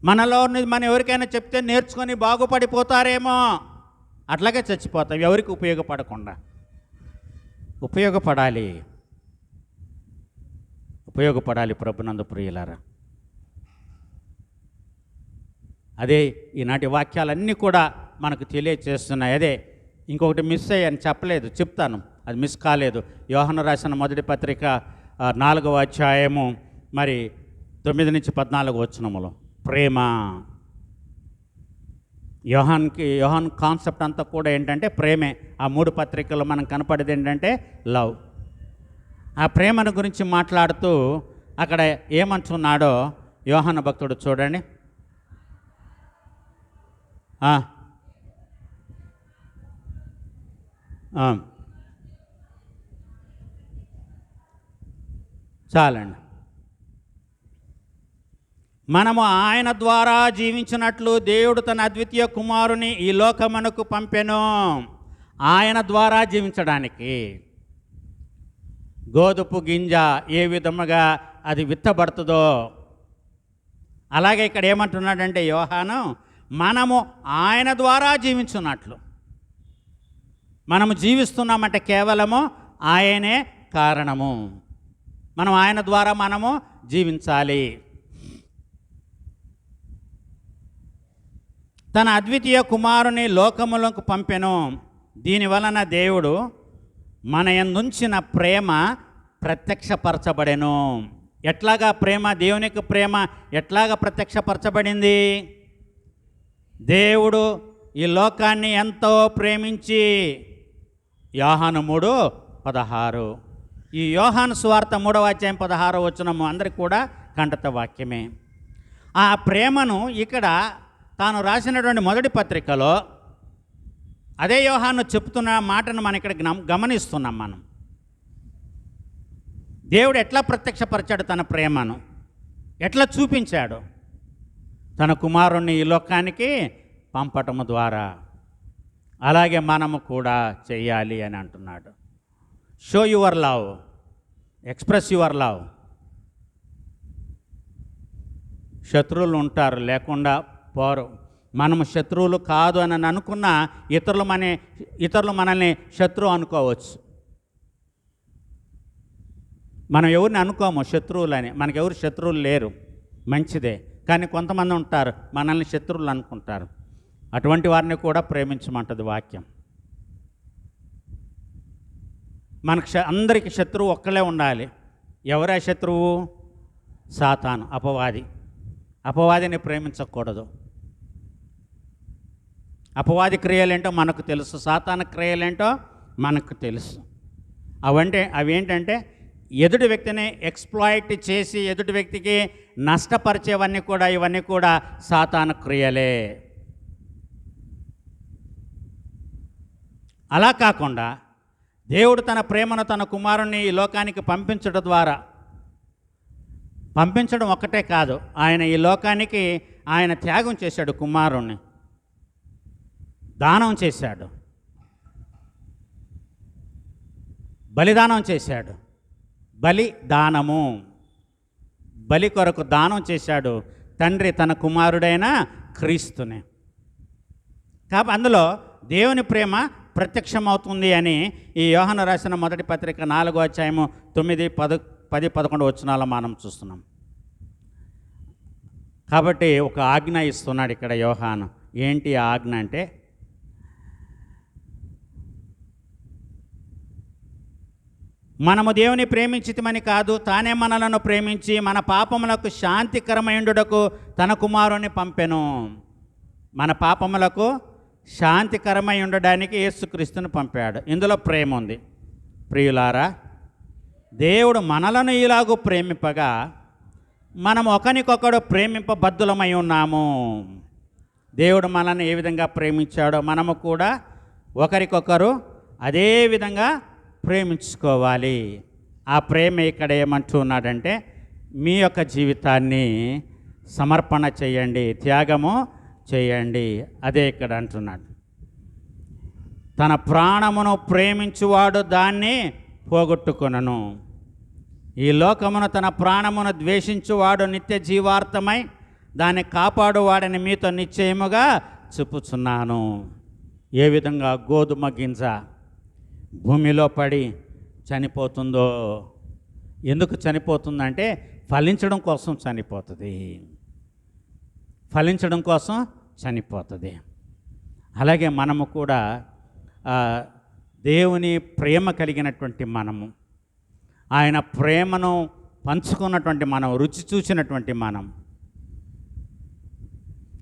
మనలో మనం ఎవరికైనా చెప్తే నేర్చుకొని బాగుపడిపోతారేమో, అట్లాగే చచ్చిపోతాం ఎవరికి ఉపయోగపడకుండా. ఉపయోగపడాలి ప్రభునందు ప్రియులారా. అదే ఈనాటి వాక్యాలన్నీ కూడా మనకు తెలియచేస్తున్నాయి. అదే ఇంకొకటి మిస్ అయ్యాను, చెప్పలేదు, చెప్తాను. అది మిస్ కాలేదు. యోహాను రాసిన మొదటి పత్రిక 4వ అధ్యాయము మరి 9-14 వచనములో ప్రేమ. యోహాన్ కాన్సెప్ట్ అంతా కూడా ఏంటంటే ప్రేమే. ఆ 3 పత్రికల్లో మనం కనపడేది ఏంటంటే లవ్. ఆ ప్రేమను గురించి మాట్లాడుతూ అక్కడ ఏమంటున్నాడో యోహాను భక్తుడు చూడండి. చాలండి. మనము ఆయన ద్వారా జీవించినట్లు దేవుడు తన అద్వితీయ కుమారుని ఈ లోకమునకు పంపెను. ఆయన ద్వారా జీవించడానికి గోధుమ గింజ ఏ విధముగా అది విత్తబడుతుందో అలాగే ఇక్కడ ఏమంటున్నాడంటే యోహాను, మనము ఆయన ద్వారా జీవించున్నట్లు. మనము జీవిస్తున్నామంటే కేవలము ఆయనే కారణము. మనం ఆయన ద్వారా మనము జీవించాలి. తన అద్వితీయ కుమారుని లోకములకు పంపెను. దీనివలన దేవుడు మన యందుంచిన ప్రేమ ప్రత్యక్షపరచబడెను. ఎట్లాగా ప్రేమ, దేవునికి ప్రేమ ఎట్లాగా ప్రత్యక్షపరచబడింది? దేవుడు ఈ లోకాన్ని ఎంతో ప్రేమించి, యోహాను 3:16. ఈ యోహాను సువార్త 3వ అధ్యాయం 16వ వచనము అందరికి కూడా కంఠత వాక్యమే. ఆ ప్రేమను ఇక్కడ తాను రాసినటువంటి మొదటి పత్రికలో అదే యోహాను చెప్తున్న మాటను మనం ఇక్కడ గమనిస్తున్నాం. మనం దేవుడు ఎట్లా ప్రత్యక్షపరిచాడు తన ప్రేమను, ఎట్లా చూపించాడు? తన కుమారుణ్ణి ఈ లోకానికి పంపటము ద్వారా. అలాగే మనము కూడా చెయ్యాలి అని అంటున్నాడు. Show your love, express your love. శత్రువులు ఉంటారు, లేకుండా పోరు. మనము శత్రువులు కాదు అని అనుకున్న ఇతరులు మనల్ని శత్రువు అనుకోవచ్చు. మనం ఎవరిని అనుకోము శత్రువులని. మనకెవరు శత్రువులు లేరు, మంచిదే. కానీ కొంతమంది ఉంటారు మనల్ని శత్రువులు అనుకుంటారు. అటువంటి వారిని కూడా ప్రేమించమంటది వాక్యం. మనకు అందరికీ శత్రువు ఒక్కలే ఉండాలి. ఎవరా శత్రువు? సాతాను, అపవాది. అపవాదిని ప్రేమించకూడదు. అపవాది క్రియలేంటో మనకు తెలుసు, సాతాను క్రియలేంటో మనకు తెలుసు. అవేంటంటే ఎదుటి వ్యక్తిని ఎక్స్ప్లాయిట్ చేసి ఎదుటి వ్యక్తికి నష్టపరిచేవన్నీ కూడా, ఇవన్నీ కూడా సాతాను క్రియలే. అలా కాకుండా దేవుడు తన ప్రేమను తన కుమారుణ్ణి ఈ లోకానికి పంపించడం ఒక్కటే కాదు, ఆయన ఈ లోకానికి ఆయన త్యాగం చేశాడు. కుమారుణ్ణి దానం చేశాడు, బలిదానం చేశాడు. బలిదానము, బలి కొరకు దానం చేశాడు తండ్రి తన కుమారుడైన క్రీస్తుని. కాబట్టి అందులో దేవుని ప్రేమ ప్రత్యక్షమవుతుంది అని ఈ యోహాను రాసిన మొదటి పత్రిక 4వ అధ్యాయము 9, 10, 11 వచనాలు మనం చూస్తున్నాం. కాబట్టి ఒక ఆజ్ఞ ఇస్తున్నాడు ఇక్కడ యోహాను. ఏంటి ఆజ్ఞ అంటే, మనము దేవుని ప్రేమించితమని కాదు, తానే మనలను ప్రేమించి మన పాపములకు శాంతికరమైండుటకు తన కుమారుని పంపెను. మన పాపములకు శాంతికరమై ఉండడానికి యేసుక్రీస్తుని పంపాడు. ఇందులో ప్రేమ ఉంది. ప్రియులారా, దేవుడు మనలను ఇలాగూ ప్రేమింపగా మనం ఒకరికొకడు ప్రేమింపబద్ధులమై ఉన్నాము. దేవుడు మనల్ని ఏ విధంగా ప్రేమించాడో మనము కూడా ఒకరికొకరు అదే విధంగా ప్రేమించుకోవాలి. ఆ ప్రేమ ఇక్కడ ఏమంటున్నాడంటే, మీ యొక్క జీవితాన్ని సమర్పణ చేయండి, త్యాగము చేయండి. అదే ఇక్కడ అంటున్నాడు. తన ప్రాణమును ప్రేమించువాడు దాన్ని పోగొట్టుకొనను. ఈ లోకమును తన ప్రాణమును ద్వేషించువాడు నిత్య జీవార్థమై దాన్ని కాపాడువాడని మీతో నిశ్చయముగా చెప్పుచున్నాను. ఏ విధంగా గోధుమ గింజ భూమిలో పడి చనిపోతుందో, ఎందుకు చనిపోతుందంటే ఫలించడం కోసం చనిపోతుంది. ఫలించడం కోసం చనిపోతుంది. అలాగే మనము కూడా దేవుని ప్రేమ కలిగినటువంటి మనము, ఆయన ప్రేమను పంచుకున్నటువంటి మనం, రుచి చూసినటువంటి మనం,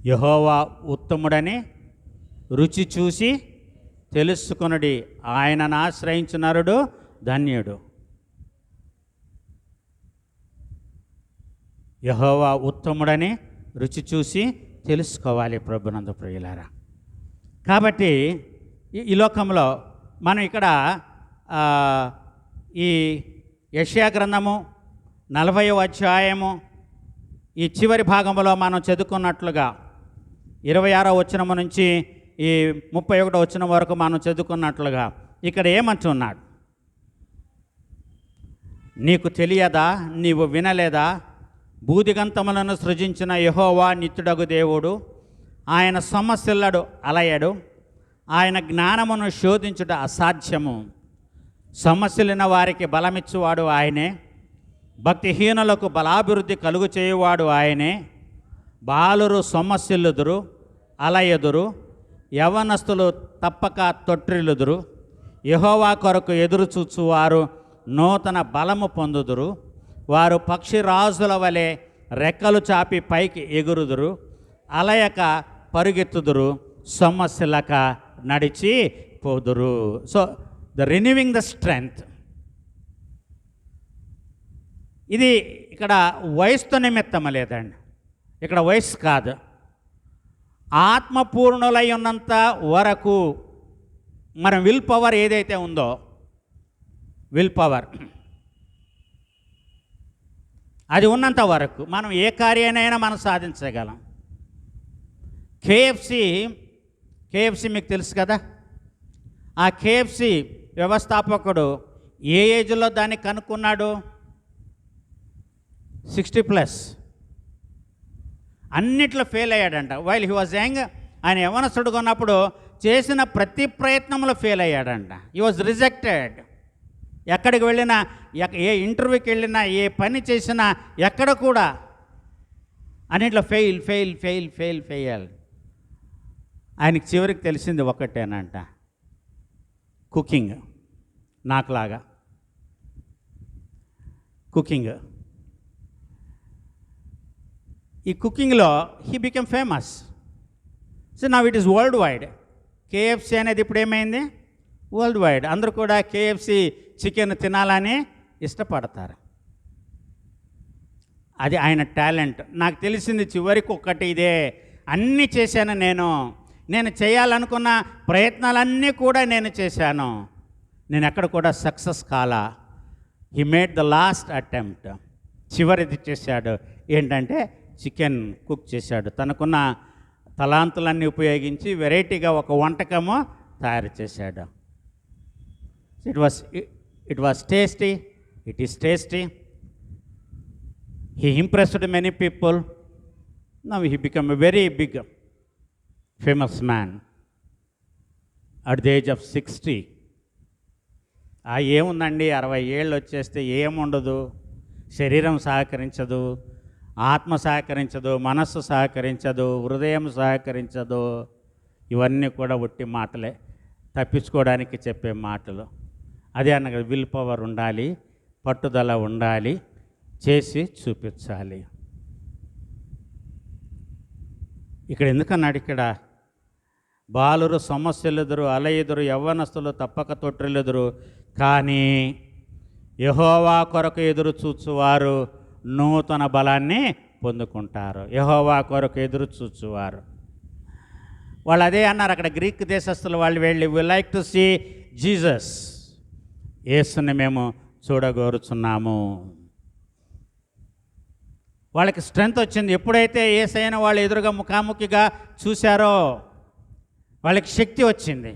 యెహోవా ఉత్తముడని రుచి చూసి తెలుసుకొనుడి, ఆయనను ఆశ్రయించు నరుడు ధన్యుడు. యెహోవా ఉత్తముడని రుచి చూసి తెలుసుకోవాలి ప్రభునందు ప్రియులారా. కాబట్టి ఈ లోకంలో మనం ఇక్కడ ఈ యెషయా గ్రంథము 40వ అధ్యాయము ఈ చివరి భాగంలో మనం చదువుకున్నట్లుగా 26వ వచనము నుంచి ఈ 31వ వచనం వరకు మనం చదువుకున్నట్లుగా ఇక్కడ ఏమంటున్నాడు? నీకు తెలియదా, నీవు వినలేదా? భూదిగంతములను సృజించిన యెహోవా నిత్యుడగు దేవుడు, ఆయన సమస్యలడు అలయడు, ఆయన జ్ఞానమును శోధించుట అసాధ్యము. సమస్యలున్న వారికి బలమిచ్చువాడు ఆయనే, భక్తిహీనులకు బలాభివృద్ధి కలుగు చేయువాడు ఆయనే. బాలురు సొమ్మసిల్లుదురు, అలయదురు, యవ్వనస్తులు తప్పక తొట్టిల్లుదురు. యెహోవా కొరకు ఎదురు చూచువారు నూతన బలము పొందుదురు. వారు పక్షిరాజుల వలె రెక్కలు చాపి పైకి ఎగురుదురు, అలయక పరుగెత్తుదురు, సొమ్మసిల్లక నడిచి పోదురు. సో ద రిన్యూవింగ్ ద స్ట్రెంగ్త్, ఇది ఇక్కడ వయసుతో నిమిత్తం లేదండి. ఇక్కడ వయసు కాదు, ఆత్మపూర్ణులై ఉన్నంత వరకు మన విల్ పవర్ ఏదైతే ఉందో, విల్ పవర్ అది ఉన్నంత వరకు మనం ఏ కార్యానైనా మనం సాధించగలం. కేఎఫ్సి మీకు తెలుసు కదా. ఆ కేఎఫ్సి వ్యవస్థాపకుడు ఏ ఏజ్లో దాన్ని కనుక్కున్నాడు? 60+. అన్నిట్లో ఫెయిల్ అయ్యాడంట. వైల్ హీ వాజ్ యంగ్, ఆయన యవ్వనస్తుడుగా ఉన్నప్పుడు చేసిన ప్రతి ప్రయత్నంలో ఫెయిల్ అయ్యాడంట. He was rejected. ఎక్కడికి వెళ్ళినా, ఏ ఇంటర్వ్యూకి వెళ్ళినా, ఏ పని చేసినా ఎక్కడ కూడా అన్నింటిలో ఫెయిల్. ఆయనకి చివరికి తెలిసింది ఒకటేనంట, కుకింగ్. నాకులాగా కుకింగ్. ఈ కుకింగ్లో he became famous. So now it is world wide. KFC అనేది ఇప్పుడు ఏమైంది? World wide. అందరూ కూడా కేఎఫ్సి చికెన్ తినాలని ఇష్టపడతారు. అది ఆయన టాలెంట్. నాకు తెలిసింది చివరికి ఒక్కటి ఇదే, అన్నీ చేశాను నేను చేయాలనుకున్న ప్రయత్నాలన్నీ కూడా నేను చేశాను, నేను ఎక్కడ కూడా సక్సెస్ కాలా. He made the last attempt. చివరిది చేశాడు. ఏంటంటే చికెన్ కుక్ చేశాడు. తనకున్న తలాంతులన్నీ ఉపయోగించి వెరైటీగా ఒక వంటకము తయారు చేశాడు. It was tasty. It is tasty. He impressed many people. Now he became a very big, famous man at the age of 60. ఏముందండి, 60 ఏళ్ళు వచ్చేస్తే ఏముండదు. శరీరం సహకరించదు, ఆత్మ సహకరించదు, మనస్సు సహకరించదు, హృదయం సహకరించదు. ఇవన్నీ కూడా ఒట్టి మాటలే, తప్పించుకోవడానికి చెప్పే మాటలు. అదే అన్న విల్ పవర్ ఉండాలి, పట్టుదల ఉండాలి, చేసి చూపించాలి. ఇక్కడ ఎందుకన్నాడు? ఇక్కడ బాలురు సమస్యలెదురు అలయుదురు, యవ్వనస్తులు తప్పక తొట్టిల్లుదురు. కానీ యెహోవా కొరకు ఎదురు చూచువారు నూతన బలాన్ని పొందుకుంటారు. యెహోవా కొరకు ఎదురు చూచువారు. వాళ్ళు అదే అన్నారు అక్కడ గ్రీక్ దేశస్తులు వాళ్ళు వెళ్ళి, we like to see Jesus, యేసుని మేము చూడగోరుచున్నాము. వాళ్ళకి స్ట్రెంగ్త్ వచ్చింది. ఎప్పుడైతే యేసయ్యను వాళ్ళు ఎదురుగా ముఖాముఖిగా చూశారో వాళ్ళకి శక్తి వచ్చింది.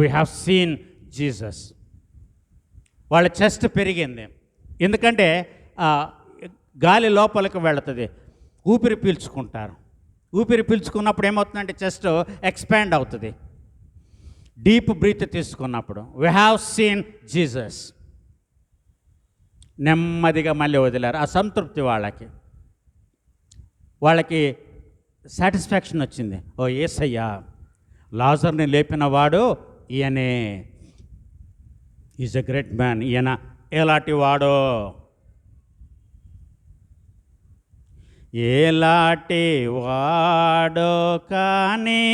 We have seen Jesus. వాళ్ళ చెస్ట్ పెరిగింది. ఎందుకంటే గాలి లోపలికి వెళుతుంది, ఊపిరి పీల్చుకుంటారు. ఊపిరి పీల్చుకున్నప్పుడు ఏమవుతుందంటే చెస్ట్ ఎక్స్పాండ్ అవుతుంది. డీప్ బ్రీత్ తీసుకున్నప్పుడు వీ హ్యావ్ సీన్ జీసస్. నెమ్మదిగా మళ్ళీ వదిలారు. ఆ సంతృప్తి వాళ్ళకి సాటిస్ఫాక్షన్ వచ్చింది. ఓ యేసయ్యా, లాజర్ని లేపినవాడు ఈయనే, ఈజ్ ఎ గ్రేట్ మ్యాన్. ఈయన ఎలాంటి వాడో, ఎలాంటి వాడో కానీ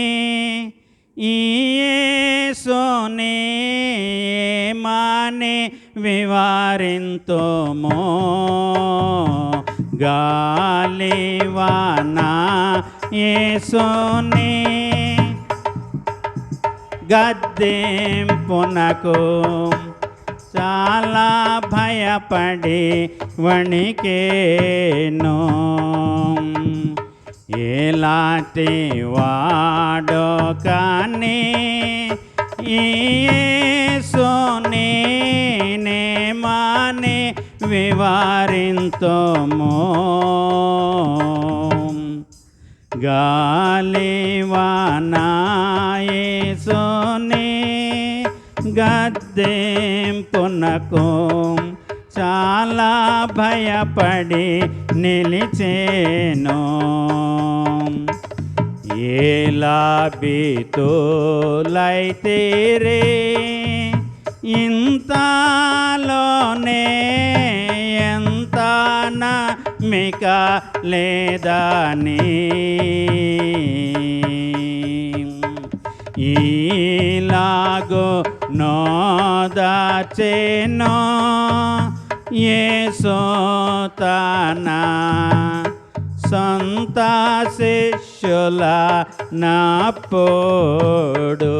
ఈ యేసుని ఏమని వివరింతుమో, గాలివాన యేసుని గద్దెంపునకు చాలా భయపడి వణికేను. ఎలాంటి వాడో కానీ యేసుని నేమని వివరింతుమో, గాలివాన యేసుని గద్దెంపునకు చాలా భయపడి నిలిచేను. ఎలా బీతులైతే రే ఇంతలోనే ఎంత నమ్మిక లేదని, ఈలాగో నోదాచెనో యేసు తన సొంత శిష్యుల నాపోడు.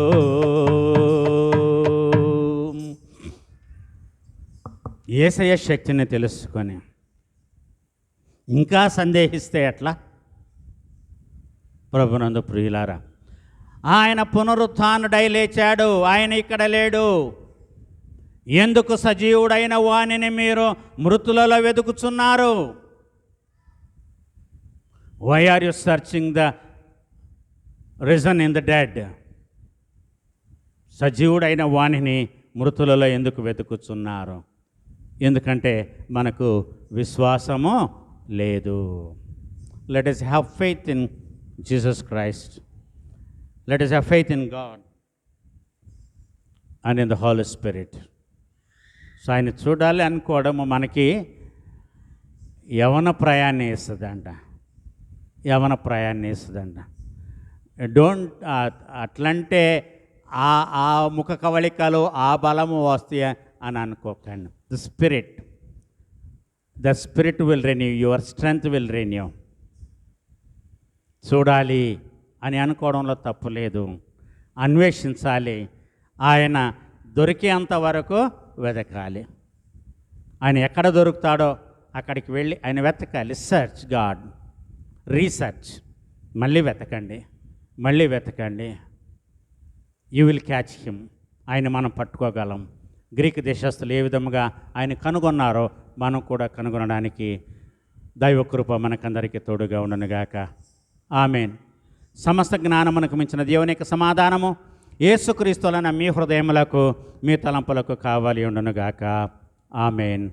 యేసయ్య శక్తిని తెలుసుకొని ఇంకా సందేహిస్తే ఎట్లా? ప్రభునందు ప్రియులారా, ఆయన పునరుత్థానుడై లేచాడు. ఆయన ఇక్కడ లేడు. ఎందుకు సజీవుడైన వానిని మీరు మృతులలో వెతుకుచున్నారు? Why are you searching the risen in the dead? సజీవుడైన వానిని మృతులలో ఎందుకు వెతుకుచున్నారు? ఎందుకంటే మనకు విశ్వాసము లేదు. Let us have faith in Jesus Christ. Let us have faith in God and in the Holy Spirit. So ఆయన చూడాలి అనుకోవడము మనకి యవన ప్రయాణం ఇస్తుందంట. డోంట్ అట్లంటే ఆ ముఖ కవళికలు ఆ బలము వస్తాయి అని అనుకోకండి. The spirit will renew, your strength will renew. చూడాలి అని అనుకోవడంలో తప్పు లేదు. అన్వేషించాలి. ఆయన దొరికేంత వరకు వెతకాలి. ఆయన ఎక్కడ దొరుకుతాడో అక్కడికి వెళ్ళి ఆయన వెతకాలి. Search God, research. మళ్ళీ వెతకండి. You will catch him. ఆయన మనం పట్టుకోగలం. గ్రీక్ దేశస్తులు ఏ విధముగా ఆయన కనుగొన్నారో మనం కూడా కనుగొనడానికి దైవకృప మనకందరికీ తోడుగా ఉండనుగాక. ఆమేన్. సమస్త జ్ఞానమునకు మించిన దేవుని యొక్క సమాధానము యేసుక్రీస్తులైన మీ హృదయములకు మీ తలంపులకు కావాలి ఉండునుగాక. ఆమేన్.